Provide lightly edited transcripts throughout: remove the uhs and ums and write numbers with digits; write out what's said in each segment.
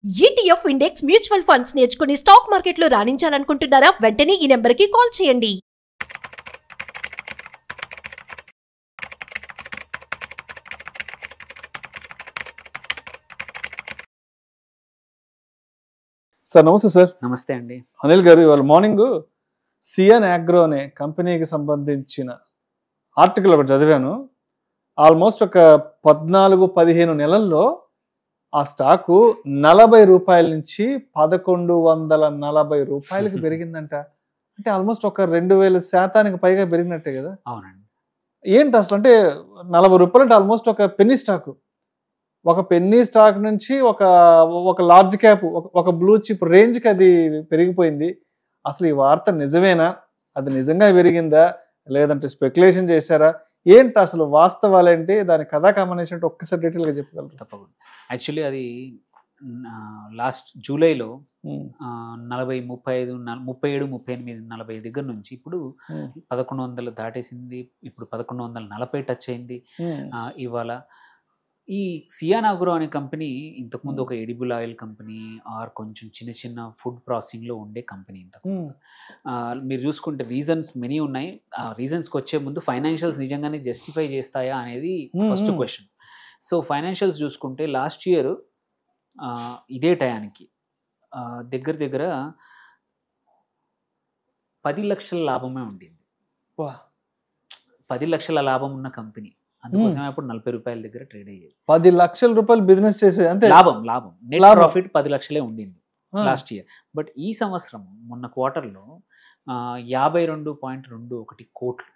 ETF index mutual funds నేర్చుకుని stock మార్కెట్లో రాణించాలనుకుంటున్నారా? వెంటనే ఈ నెంబర్కి కాల్ చేయండి. సార్ నమస్తే సార్. నమస్తే అండి. అనిల్ గారు, ఇవాళ మార్నింగ్ సియాన్ అగ్రో అనే కంపెనీకి సంబంధించిన ఆర్టికల్ ఒకటి చదివాను. ఆల్మోస్ట్ ఒక 14-15 నెలల్లో ఆ స్టాకు 40 రూపాయల నుంచి 1140 రూపాయలకి పెరిగిందంట. అంటే ఆల్మోస్ట్ ఒక 2000% పైగా పెరిగినట్టే కదా. అవునండి. ఏంటి అసలు, అంటే 40 రూపాయలు అంటే ఆల్మోస్ట్ ఒక పెన్నీ స్టాకు. ఒక పెన్నీ స్టాక్ నుంచి ఒక లార్జ్ క్యాప్, ఒక బ్లూ చిప్ రేంజ్కి అది పెరిగిపోయింది. అసలు ఈ వార్త నిజమేనా? అది నిజంగా పెరిగిందా, లేదంటే స్పెక్యులేషన్ చేశారా? ఏంటి అసలు వాస్తవాలేంటి, దాని కథా కాంబినేషన్ ఒక్కసారి డీటెయిల్గా చెప్పగలరు? తప్పకుండా. యాక్చువల్లీ అది లాస్ట్ జూలైలో 40, 35, 37, 38, 40 దగ్గర నుంచి ఇప్పుడు 1100 దాటేసింది. ఇప్పుడు 1140 టచ్ అయింది. ఇవాళ ఈ సియాన్ అగ్రో అనే కంపెనీ ఇంతకుముందు ఒక ఎడిబుల్ ఆయిల్ కంపెనీ ఆర్ కొంచెం చిన్న చిన్న ఫుడ్ ప్రాసెసింగ్లో ఉండే కంపెనీ. ఇంతకుముందు మీరు చూసుకుంటే రీజన్స్ మెనీ ఉన్నాయి. ఆ రీజన్స్కి వచ్చే ముందు ఫైనాన్షియల్స్ నిజంగానే జస్టిఫై చేస్తాయా అనేది ఫస్ట్ క్వశ్చన్. సో ఫైనాన్షియల్స్ చూసుకుంటే లాస్ట్ ఇయర్ ఇదే టయానికి దగ్గర దగ్గర 10 లక్షల లాభమే ఉండింది. 10 లక్షల లాభం ఉన్న కంపెనీ, అందుకోసమే అప్పుడు 40 రూపాయల దగ్గర ట్రేడ్ అయ్యేది. 10 లక్షల రూపాయలు బిజినెస్ చేసే అంతే లాభం నెట్ ప్రాఫిట్ 10 లక్షలే ఉండింది లాస్ట్ ఇయర్. బట్ ఈ సంవత్సరం మొన్న క్వార్టర్లో 52.21 కోట్లు.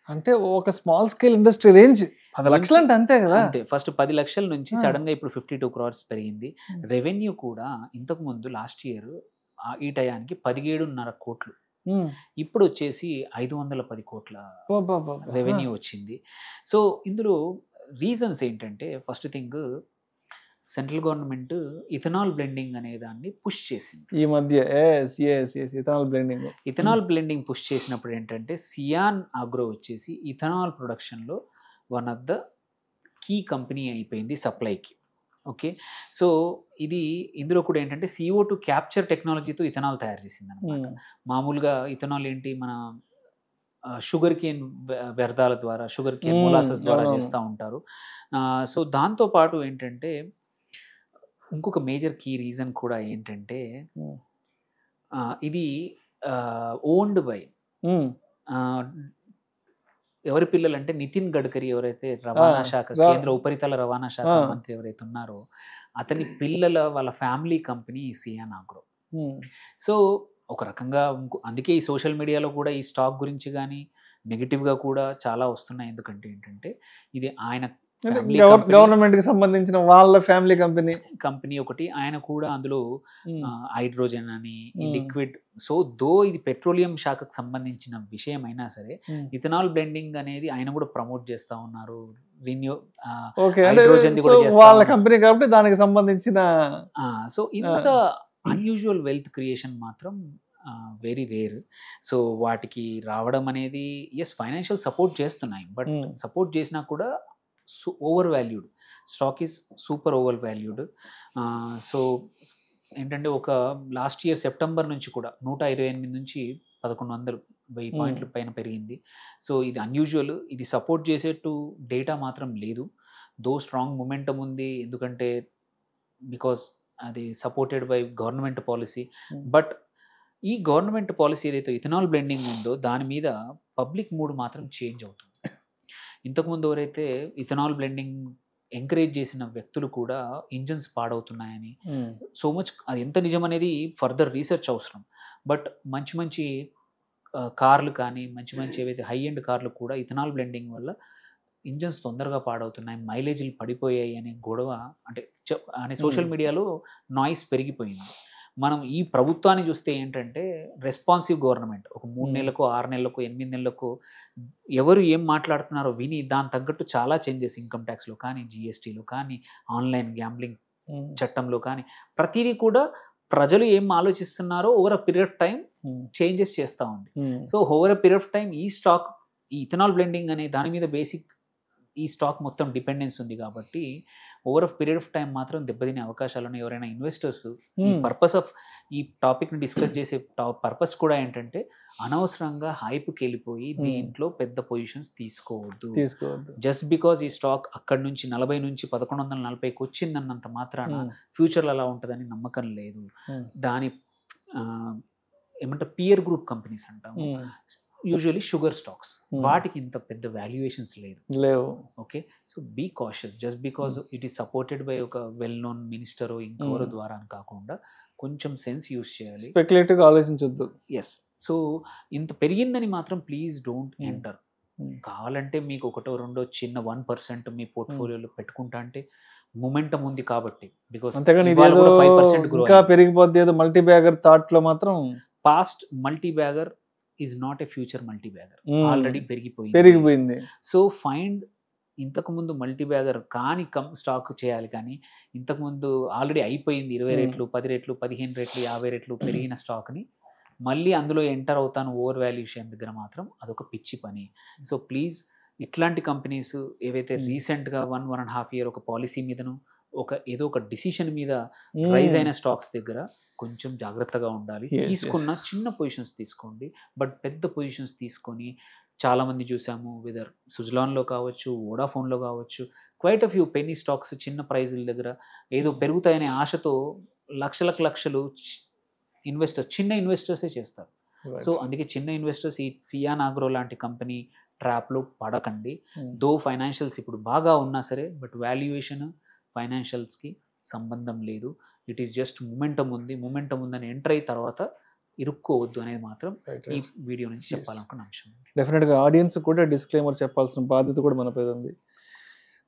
అంటే ఒక స్మాల్ స్కేల్ ఇండస్ట్రీ రేంజ్ 10 లక్షలు అంటే అంతే కదా. అంతే. ఫస్ట్ 10 లక్షల నుంచి సడన్ గా ఇప్పుడు 52 crores పెరిగింది. రెవెన్యూ కూడా ఇంతకు ముందు లాస్ట్ ఇయర్ ఈ టయానికి 17.5 కోట్లు, ఇప్పుడు వచ్చేసి 510 కోట్ల రెవెన్యూ వచ్చింది. సో ఇందులో రీజన్స్ ఏంటంటే, first thing central government ethanol blending అనే దాన్ని పుష్ చేసింది ఈ మధ్య. ఇథనాల్ బ్లెండింగ్ పుష్ చేసినప్పుడు ఏంటంటే, సియాన్ అగ్రో వచ్చేసి ఇథనాల్ ప్రొడక్షన్లో one of the key company అయిపోయింది సప్లైకి. ఓకే. సో ఇందులో కూడా ఏంటంటే CO2 క్యాప్చర్ టెక్నాలజీతో ఇథనాల్ తయారు చేసింది అనమాట. మామూలుగా ఇథనాల్ ఏంటి, మన షుగర్ కేన్ వ్యర్థాల ద్వారా, షుగర్ కేన్ మొలాసెస్ ద్వారా చేస్తూ ఉంటారు. సో దాంతోపాటు ఏంటంటే ఇంకొక మేజర్ కీ రీజన్ కూడా ఏంటంటే, ఇది ఓన్డ్ బై ఎవరి పిల్లలు అంటే నితిన్ గడ్కరీ, ఎవరైతే రవాణా శాఖ, కేంద్ర ఉపరితల రవాణా శాఖ మంత్రి ఎవరైతే ఉన్నారో, అతని పిల్లల వాళ్ళ family company cyan agro. So ఒక రకంగా అందుకే ఈ సోషల్ మీడియాలో కూడా ఈ స్టాక్ గురించి కానీ నెగిటివ్గా కూడా చాలా వస్తున్నాయి. ఎందుకంటే ఏంటంటే, ఇది ఆయన గవర్నమెంట్ కి సంబంధించిన వాళ్ళ ఫ్యామిలీ కంపెనీ ఒకటి. ఆయన కూడా అందులో హైడ్రోజన్ అని లిక్విడ్, సో ఇది పెట్రోలియం శాఖకు సంబంధించిన విషయం అయినా సరే, ఇథనాల్ బ్లెండింగ్ అనేది ఆయన కూడా ప్రమోట్ చేస్తా ఉన్నారు. హైడ్రోజన్ వాళ్ళ కంపెనీ కాబట్టి దానికి సంబంధించిన. సో ఇంత అన్యూజువల్ వెల్త్ క్రియేషన్ మాత్రం వెరీ రేర్. సో వాటికి రావడం అనేది ఫైనాన్షియల్ సపోర్ట్ చేస్తున్నాయి, బట్ సపోర్ట్ చేసినా కూడా over valued stock is super over valued. So ఏంటంటే, ఒక లాస్ట్ ఇయర్ సెప్టెంబర్ నుంచి కూడా 128 నుంచి 1100 పాయింట్ల పైన పెరిగింది. సో ఇది అన్యూజువల్. ఇది సపోర్ట్ చేసేట్టు డేటా మాత్రం లేదు, దో స్ట్రాంగ్ మొమెంటం ఉంది. ఎందుకంటే బికాస్ అది supported by government policy. But ఈ గవర్నమెంట్ పాలసీ ఏదైతే ఇథనాల్ బ్లెండింగ్ ఉందో దాని మీద పబ్లిక్ మూడ్ మాత్రం చేంజ్ అవుతుంది. ఇంతకుముందు ఎవరైతే ఇథనాల్ బ్లెండింగ్ ఎంకరేజ్ చేసిన వ్యక్తులు కూడా ఇంజన్స్ పాడవుతున్నాయని, సో మచ్ అది ఎంత నిజం అనేది ఫర్దర్ రీసెర్చ్ అవసరం. బట్ మంచి కార్లు కానీ, మంచి ఏవైతే హై ఎండ్ కార్లు కూడా ఇథనాల్ బ్లెండింగ్ వల్ల ఇంజన్స్ తొందరగా పాడవుతున్నాయి, మైలేజీలు పడిపోయాయి అనే గొడవ అంటే సోషల్ మీడియాలో నాయిస్ పెరిగిపోయింది. మనం ఈ ప్రభుత్వాన్ని చూస్తే ఏంటంటే, రెస్పాన్సివ్ గవర్నమెంట్. ఒక 3 నెలలకు, 6 నెలలకు, 8 నెలలకు ఎవరు ఏం మాట్లాడుతున్నారో విని దాని తగ్గట్టు చాలా చేంజెస్ ఇన్కమ్ ట్యాక్స్లో కానీ, GSTలో కానీ, ఆన్లైన్ గ్యాంబ్లింగ్ చట్టంలో కానీ, ప్రతిదీ కూడా ప్రజలు ఏం ఆలోచిస్తున్నారో over a period of time changes చేస్తూ ఉంది. So over a period of time ఈ స్టాక్, ఈ ఇథనాల్ బ్లెండింగ్ అనే దాని మీద బేసిక్ ఈ స్టాక్ మొత్తం డిపెండెన్స్ ఉంది కాబట్టి over of period of time మాత్రం దెబ్బతినే అవకాశాలను ఎవరైనా ఇన్వెస్టర్స్ ఈ పర్పస్ ఆఫ్ ఈ టాపిక్ ని డిస్కస్ చేసే పర్పస్ కూడా ఏంటంటే అనవసరంగా హైప్కి వెళ్ళిపోయి దీంట్లో పెద్ద పొజిషన్స్ తీసుకోవద్దు. జస్ట్ బికాజ్ ఈ స్టాక్ అక్కడ నుంచి 40 నుంచి 1140కి వచ్చిందన్నంత మాత్రాన ఫ్యూచర్లో అలా ఉంటుందని నమ్మకం లేదు. దాని ఏమంటారు పియర్ గ్రూప్ కంపెనీస్ అంటాము, యూజువల్లీ షుగర్ స్టాక్స్, వాటికి ఇంత పెద్ద వాల్యుయేషన్స్ లేవు. Okay, so be cautious. Just because it is supported by ఒక వెల్ నోన్ మినిస్టర్ ఇంకెవరో ద్వారా అని కాకుండా కొంచెం సెన్స్ యూస్ చేయాలి, స్పెక్యులేటివ్ ఆలోచించొద్దు. ఎస్, సో ఇంత పెరిగిందని మాత్రం ప్లీజ్ డోంట్ ఎంటర్. కావాలంటే మీకు ఒకటో రెండో చిన్న 1% మీ పోర్ట్ఫోలియోలో పెట్టుకుంటా అంటే మొమెంటం ఉంది కాబట్టి, బికాస్ ఇంకా పెరిగిపోద్ది ఏదో మల్టీ బ్యాగర్ థాట్ లో మాత్రం past multi bagger is not a future multi bagger, already పెరిగిపోయింది. సో ఫైండ్ ఇంతకు ముందు మల్టీ బ్యాగర్ కాని స్టాక్ చేయాలి, కానీ ఇంతకుముందు ఆల్రెడీ అయిపోయింది 20 రెట్లు 10 రెట్లు 15 రెట్లు 50 రెట్లు పెరిగిన స్టాక్ని మళ్ళీ అందులో ఎంటర్ అవుతాను ఓవర్ వాల్యుయేషన్ దగ్గర మాత్రం అదొక పిచ్చి పని. సో ప్లీజ్ ఇట్లాంటి కంపెనీస్ ఏవైతే రీసెంట్గా 1.5 year ఒక పాలసీ మీదను ఏదో ఒక డిసిషన్ మీద రైజ్ అయిన స్టాక్స్ దగ్గర కొంచెం జాగ్రత్తగా ఉండాలి. తీసుకున్న చిన్న పొజిషన్స్ తీసుకోండి, బట్ పెద్ద పొజిషన్స్ తీసుకొని చాలా మంది చూసాము, వెదర్ సుజలాన్లో కావచ్చు, వోడాఫోన్లో కావచ్చు, quite a few Penney stocks చిన్న ప్రైజుల దగ్గర ఏదో పెరుగుతాయనే ఆశతో లక్షలు ఇన్వెస్టర్స్, చిన్న ఇన్వెస్టర్సే చేస్తారు. సో అందుకే చిన్న ఇన్వెస్టర్స్ ఈ సియాన్ ఆగ్రో లాంటి కంపెనీ ట్రాప్లో పడకండి. దో ఫైనాన్షియల్స్ ఇప్పుడు బాగా ఉన్నా సరే, బట్ వాల్యుయేషన్ ఫైనాన్షియల్స్కి సంబంధం లేదు. ఇట్ ఈస్ జస్ట్ మొమెంటం ఉందని ఎంటర్ అయిన తర్వాత ఇరుక్కోవద్దు అనేది మాత్రం ఈ వీడియో నుంచి చెప్పాలనుకున్న అంశం. డెఫినెట్గా ఆడియన్స్ కూడా డిస్క్లైమర్ చెప్పాల్సిన బాధ్యత కూడా మన మీద ఉంది.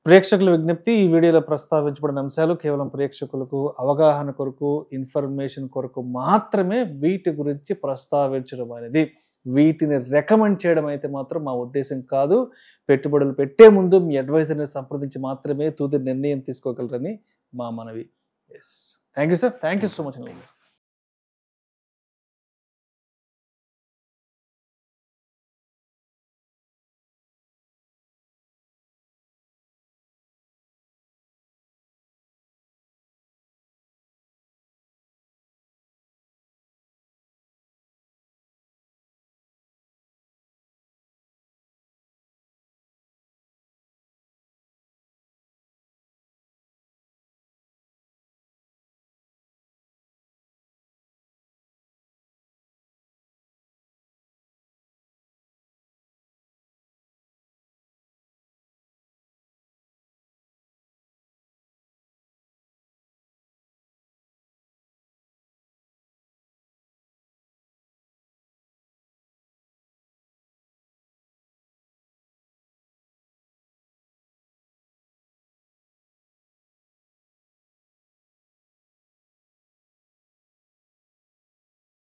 ప్రేక్షకుల విజ్ఞప్తి, ఈ వీడియోలో ప్రస్తావించబడిన అంశాలు కేవలం ప్రేక్షకులకు అవగాహన కొరకు, ఇన్ఫర్మేషన్ కొరకు మాత్రమే వీటి గురించి ప్రస్తావించడం అనేది. వీటిని రికమెండ్ చేయడం అయితే మాత్రం మా ఉద్దేశం కాదు. పెట్టుబడులు పెట్టే ముందు మీ అడ్వైజర్ని సంప్రదించి మాత్రమే తుది నిర్ణయం తీసుకోగలరని మా మనవి. Yes, thank you sir, thank you so much.